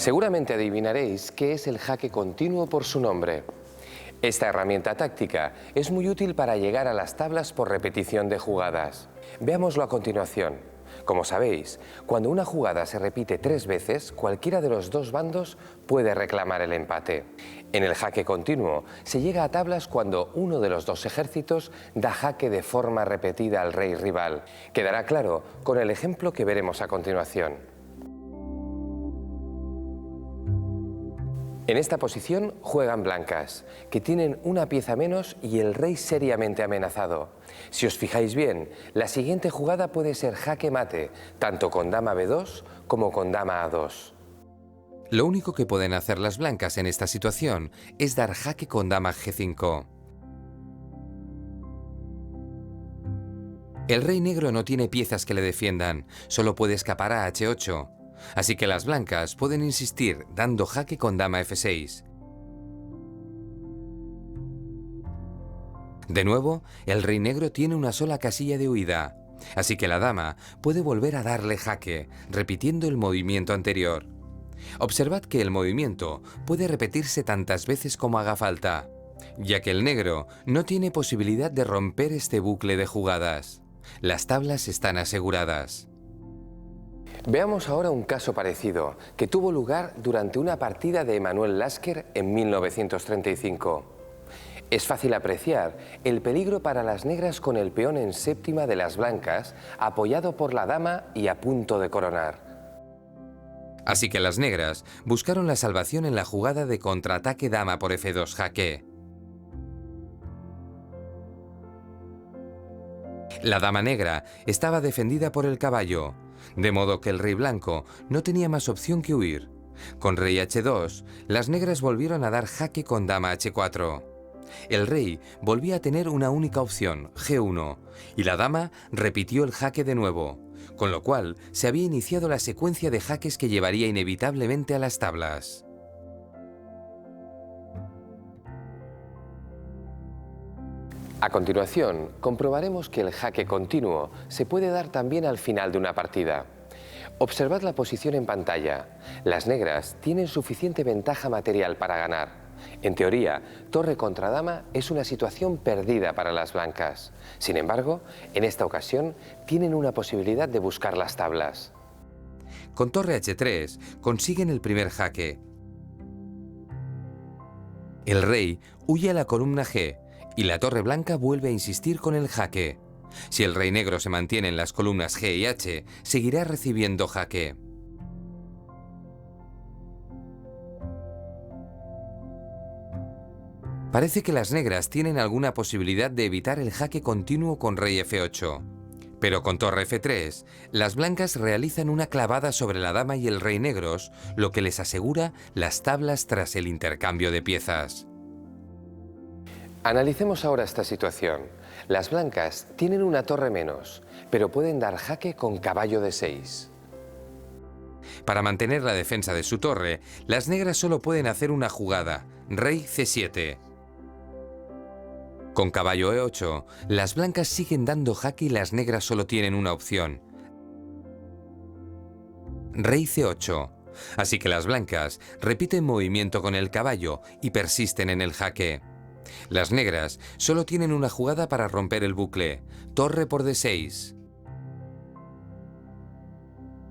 Seguramente adivinaréis qué es el jaque continuo por su nombre. Esta herramienta táctica es muy útil para llegar a las tablas por repetición de jugadas. Veámoslo a continuación. Como sabéis, cuando una jugada se repite 3 veces, cualquiera de los dos bandos puede reclamar el empate. En el jaque continuo se llega a tablas cuando uno de los dos ejércitos da jaque de forma repetida al rey rival. Quedará claro con el ejemplo que veremos a continuación. En esta posición juegan blancas, que tienen una pieza menos y el rey seriamente amenazado. Si os fijáis bien, la siguiente jugada puede ser jaque mate, tanto con dama b2 como con dama a2. Lo único que pueden hacer las blancas en esta situación es dar jaque con dama g5. El rey negro no tiene piezas que le defiendan, solo puede escapar a h8. Así que las blancas pueden insistir dando jaque con dama f6. De nuevo, el rey negro tiene una sola casilla de huida, así que la dama puede volver a darle jaque, repitiendo el movimiento anterior. Observad que el movimiento puede repetirse tantas veces como haga falta, ya que el negro no tiene posibilidad de romper este bucle de jugadas. Las tablas están aseguradas. Veamos ahora un caso parecido, que tuvo lugar durante una partida de Emanuel Lasker en 1935. Es fácil apreciar el peligro para las negras con el peón en séptima de las blancas, apoyado por la dama y a punto de coronar. Así que las negras buscaron la salvación en la jugada de contraataque dama por f2 jaque. La dama negra estaba defendida por el caballo, de modo que el rey blanco no tenía más opción que huir. Con rey h2, las negras volvieron a dar jaque con dama h4. El rey volvía a tener una única opción, g1, y la dama repitió el jaque de nuevo, con lo cual se había iniciado la secuencia de jaques que llevaría inevitablemente a las tablas. A continuación, comprobaremos que el jaque continuo se puede dar también al final de una partida. Observad la posición en pantalla. Las negras tienen suficiente ventaja material para ganar. En teoría, torre contra dama es una situación perdida para las blancas. Sin embargo, en esta ocasión tienen una posibilidad de buscar las tablas. Con torre h3 consiguen el primer jaque. El rey huye a la columna G y la torre blanca vuelve a insistir con el jaque. Si el rey negro se mantiene en las columnas G y H, seguirá recibiendo jaque. Parece que las negras tienen alguna posibilidad de evitar el jaque continuo con rey f8. Pero con torre f3, las blancas realizan una clavada sobre la dama y el rey negros, lo que les asegura las tablas tras el intercambio de piezas. Analicemos ahora esta situación. Las blancas tienen una torre menos, pero pueden dar jaque con caballo de 6. Para mantener la defensa de su torre, las negras solo pueden hacer una jugada, rey c7. Con caballo e8, las blancas siguen dando jaque y las negras solo tienen una opción, rey c8. Así que las blancas repiten movimiento con el caballo y persisten en el jaque. Las negras solo tienen una jugada para romper el bucle, torre por d6.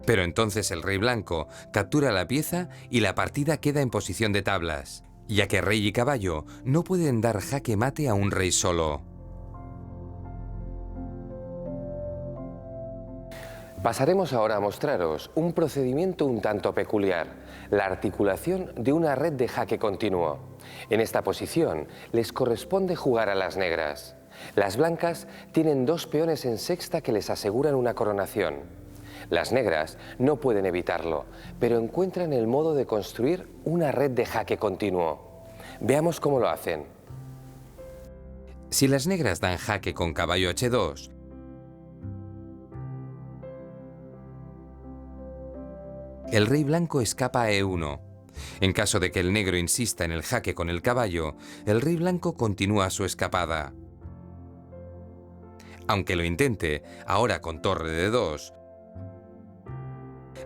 Pero entonces el rey blanco captura la pieza y la partida queda en posición de tablas, ya que rey y caballo no pueden dar jaque mate a un rey solo. Pasaremos ahora a mostraros un procedimiento un tanto peculiar, la articulación de una red de jaque continuo. En esta posición les corresponde jugar a las negras. Las blancas tienen 2 peones en sexta que les aseguran una coronación. Las negras no pueden evitarlo, pero encuentran el modo de construir una red de jaque continuo. Veamos cómo lo hacen. Si las negras dan jaque con caballo h2, el rey blanco escapa a e1. En caso de que el negro insista en el jaque con el caballo, el rey blanco continúa su escapada. Aunque lo intente, ahora con torre de 2,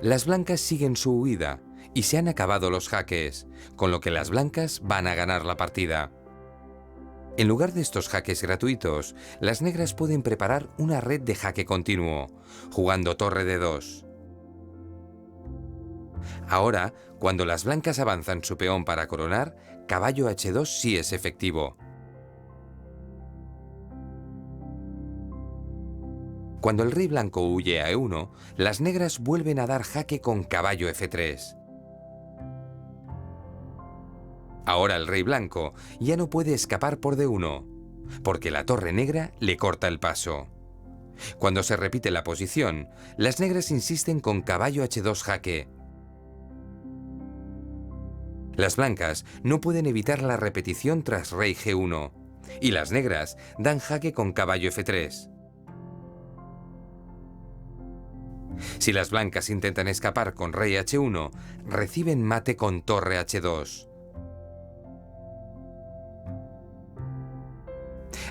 las blancas siguen su huida y se han acabado los jaques, con lo que las blancas van a ganar la partida. En lugar de estos jaques gratuitos, las negras pueden preparar una red de jaque continuo, jugando torre de 2. Ahora, cuando las blancas avanzan su peón para coronar, caballo h2 sí es efectivo. Cuando el rey blanco huye a e1, las negras vuelven a dar jaque con caballo f3. Ahora el rey blanco ya no puede escapar por d1, porque la torre negra le corta el paso. Cuando se repite la posición, las negras insisten con caballo h2 jaque. Las blancas no pueden evitar la repetición tras rey g1, y las negras dan jaque con caballo f3. Si las blancas intentan escapar con rey h1, reciben mate con torre h2.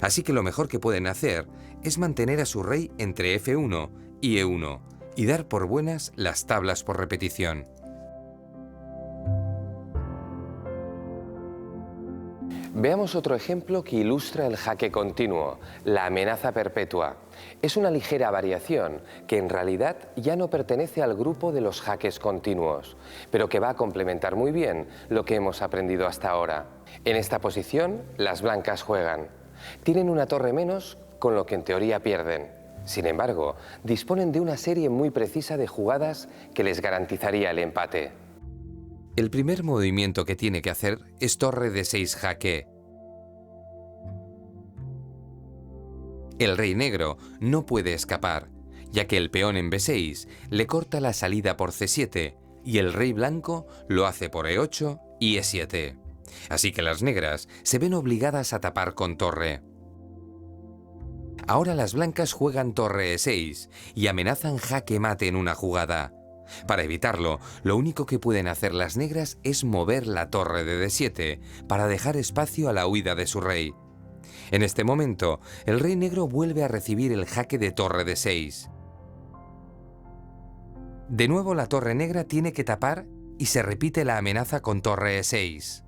Así que lo mejor que pueden hacer es mantener a su rey entre f1 y e1 y dar por buenas las tablas por repetición. Veamos otro ejemplo que ilustra el jaque continuo, la amenaza perpetua. Es una ligera variación que en realidad ya no pertenece al grupo de los jaques continuos, pero que va a complementar muy bien lo que hemos aprendido hasta ahora. En esta posición, las blancas juegan. Tienen una torre menos, con lo que en teoría pierden. Sin embargo, disponen de una serie muy precisa de jugadas que les garantizaría el empate. El primer movimiento que tiene que hacer es torre de 6 jaque. El rey negro no puede escapar, ya que el peón en b6 le corta la salida por c7 y el rey blanco lo hace por e8 y e7. Así que las negras se ven obligadas a tapar con torre. Ahora las blancas juegan torre e6 y amenazan jaque mate en una jugada. Para evitarlo, lo único que pueden hacer las negras es mover la torre de d7 para dejar espacio a la huida de su rey. En este momento, el rey negro vuelve a recibir el jaque de torre de 6. De nuevo la torre negra tiene que tapar y se repite la amenaza con torre e6.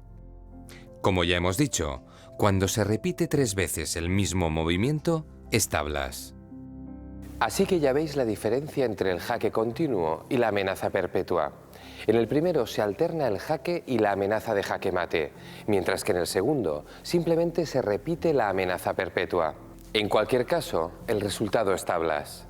Como ya hemos dicho, cuando se repite 3 veces el mismo movimiento, es tablas. Así que ya veis la diferencia entre el jaque continuo y la amenaza perpetua. En el primero se alterna el jaque y la amenaza de jaque mate, mientras que en el segundo simplemente se repite la amenaza perpetua. En cualquier caso, el resultado es tablas.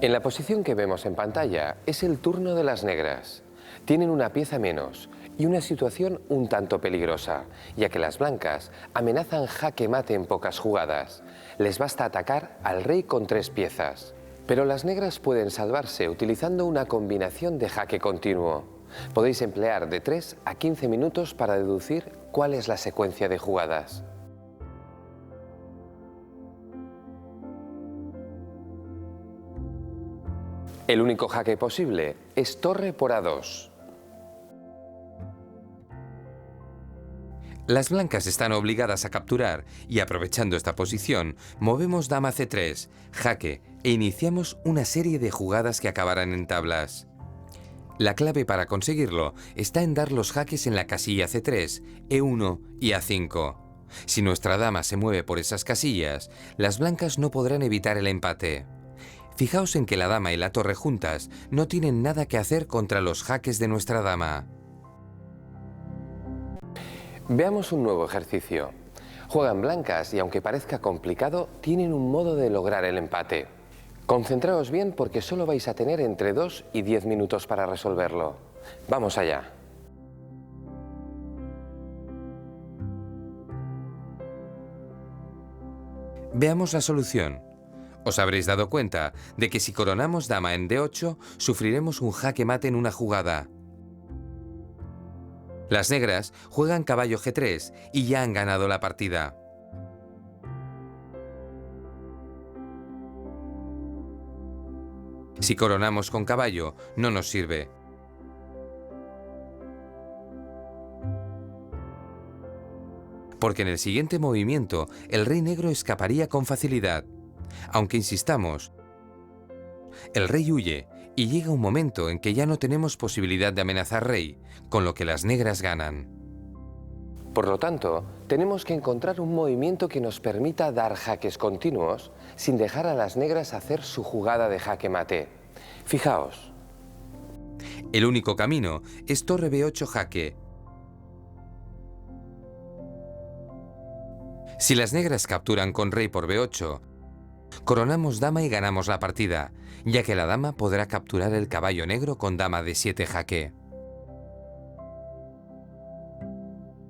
En la posición que vemos en pantalla es el turno de las negras. Tienen una pieza menos y una situación un tanto peligrosa, ya que las blancas amenazan jaque mate en pocas jugadas. Les basta atacar al rey con 3 piezas. Pero las negras pueden salvarse utilizando una combinación de jaque continuo. Podéis emplear de 3 a 15 minutos para deducir cuál es la secuencia de jugadas. El único jaque posible es torre por a2. Las blancas están obligadas a capturar y aprovechando esta posición, movemos dama c3, jaque e iniciamos una serie de jugadas que acabarán en tablas. La clave para conseguirlo está en dar los jaques en la casilla c3, e1 y a5. Si nuestra dama se mueve por esas casillas, las blancas no podrán evitar el empate. Fijaos en que la dama y la torre juntas no tienen nada que hacer contra los jaques de nuestra dama. Veamos un nuevo ejercicio. Juegan blancas y aunque parezca complicado, tienen un modo de lograr el empate. Concentraos bien porque solo vais a tener entre 2 y 10 minutos para resolverlo. Vamos allá. Veamos la solución. Os habréis dado cuenta de que si coronamos dama en d8, sufriremos un jaque mate en una jugada. Las negras juegan caballo g3 y ya han ganado la partida. Si coronamos con caballo, no nos sirve. Porque en el siguiente movimiento, el rey negro escaparía con facilidad. Aunque insistamos, el rey huye Y llega un momento en que ya no tenemos posibilidad de amenazar rey, con lo que las negras ganan. Por lo tanto, tenemos que encontrar un movimiento que nos permita dar jaques continuos sin dejar a las negras hacer su jugada de jaque mate. Fijaos. El único camino es torre B8 jaque. Si las negras capturan con rey por B8, coronamos dama y ganamos la partida, ya que la dama podrá capturar el caballo negro con dama D7 jaque.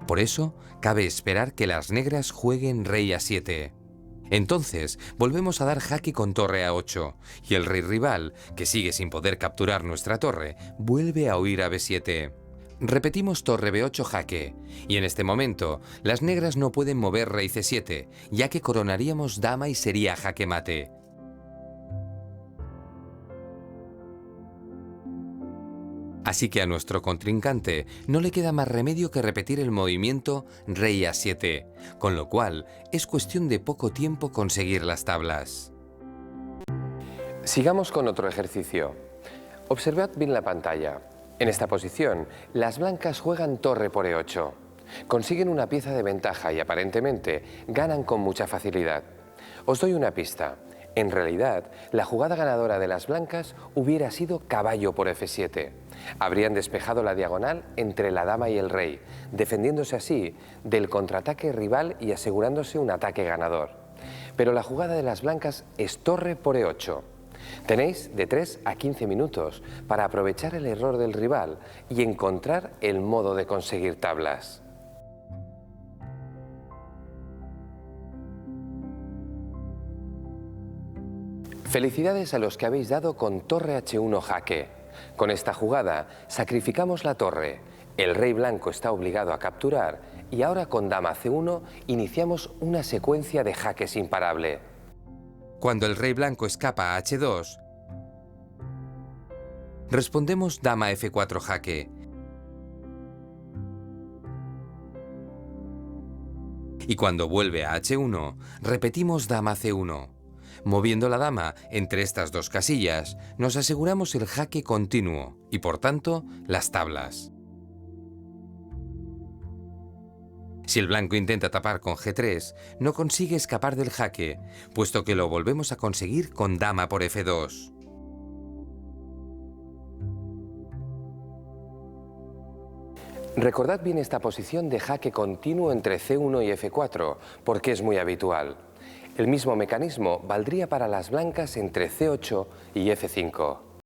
Por eso, cabe esperar que las negras jueguen rey A7. Entonces, volvemos a dar jaque con torre A8, y el rey rival, que sigue sin poder capturar nuestra torre, vuelve a huir a B7. Repetimos torre B8 jaque, y en este momento, las negras no pueden mover rey C7, ya que coronaríamos dama y sería jaque mate. Así que a nuestro contrincante no le queda más remedio que repetir el movimiento rey A7, con lo cual es cuestión de poco tiempo conseguir las tablas. Sigamos con otro ejercicio. Observad bien la pantalla. En esta posición, las blancas juegan torre por E8. Consiguen una pieza de ventaja y aparentemente ganan con mucha facilidad. Os doy una pista. En realidad, la jugada ganadora de las blancas hubiera sido caballo por F7. Habrían despejado la diagonal entre la dama y el rey, defendiéndose así del contraataque rival y asegurándose un ataque ganador. Pero la jugada de las blancas es torre por E8. Tenéis de 3 a 15 minutos para aprovechar el error del rival y encontrar el modo de conseguir tablas. Felicidades a los que habéis dado con torre H1 jaque. Con esta jugada sacrificamos la torre, el rey blanco está obligado a capturar y ahora con dama C1 iniciamos una secuencia de jaques imparable. Cuando el rey blanco escapa a H2, respondemos dama F4 jaque. Y cuando vuelve a H1, repetimos dama C1. Moviendo la dama entre estas dos casillas, nos aseguramos el jaque continuo y, por tanto, las tablas. Si el blanco intenta tapar con G3, no consigue escapar del jaque, puesto que lo volvemos a conseguir con dama por F2. Recordad bien esta posición de jaque continuo entre C1 y F4, porque es muy habitual. El mismo mecanismo valdría para las blancas entre C8 y F5.